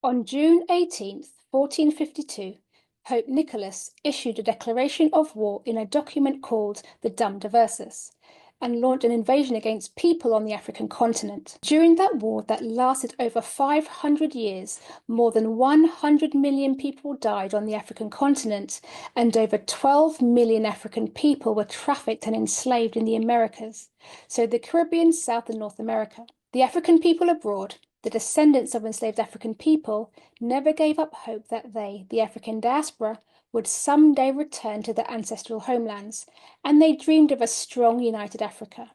On June 18th, 1452, Pope Nicholas issued a declaration of war in a document called the Dum Diversas and launched an invasion against people on the African continent. During that war that lasted over 500 years, more than 100 million people died on the African continent, and over 12 million African people were trafficked and enslaved in the Americas, so the Caribbean, South and North America. The African people abroad, the descendants of enslaved African people, never gave up hope that they, the African diaspora, would someday return to their ancestral homelands, and they dreamed of a strong, united Africa.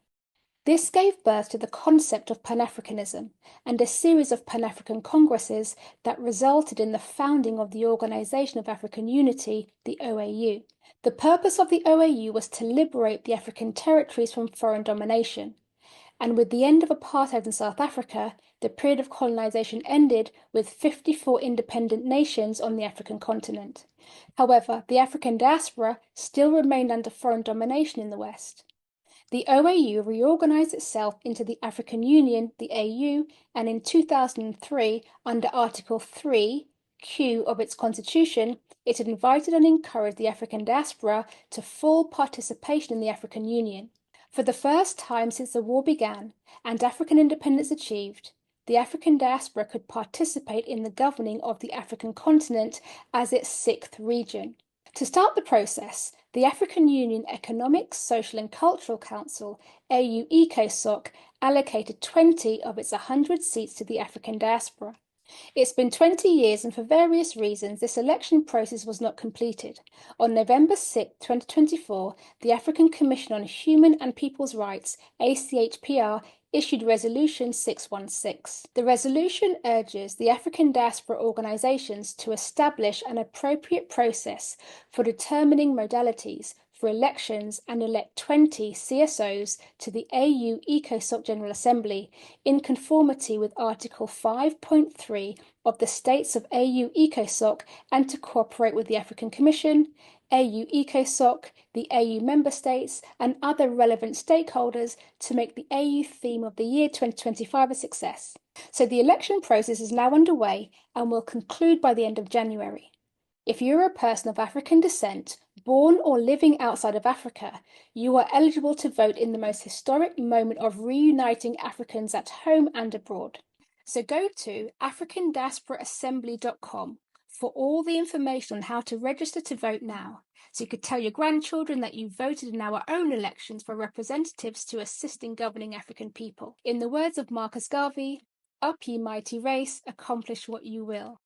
This gave birth to the concept of Pan-Africanism and a series of Pan-African congresses that resulted in the founding of the Organization of African Unity, the OAU. The purpose of the OAU was to liberate the African territories from foreign domination. And with the end of apartheid in South Africa, the period of colonization ended with 54 independent nations on the African continent. However, the African diaspora still remained under foreign domination in the West. The OAU reorganized itself into the African Union, the AU, and in 2003, under Article 3(q) of its constitution, it invited and encouraged the African diaspora to full participation in the African Union. For the first time since the war began and African independence achieved, the African diaspora could participate in the governing of the African continent as its sixth region. To start the process, the African Union Economic, Social and Cultural Council, AU ECOSOC, allocated 20 of its 100 seats to the African diaspora. It's been 20 years, and for various reasons, this election process was not completed. On November 6, 2024, the African Commission on Human and People's Rights, ACHPR, issued Resolution 616. The resolution urges the African diaspora organizations to establish an appropriate process for determining modalities for elections and elect 20 CSOs to the AU ECOSOC General Assembly in conformity with Article 5.3 of the States of AU ECOSOC and to cooperate with the African Commission, AU ECOSOC, the AU member states, and other relevant stakeholders to make the AU theme of the year 2025 a success. So the election process is now underway and will conclude by the end of January. If you are a person of African descent, born or living outside of Africa, you are eligible to vote in the most historic moment of reuniting Africans at home and abroad. So go to africandiasporaassembly.com for all the information on how to register to vote now, so you could tell your grandchildren that you voted in our own elections for representatives to assist in governing African people. In the words of Marcus Garvey, "Up ye mighty race, accomplish what you will."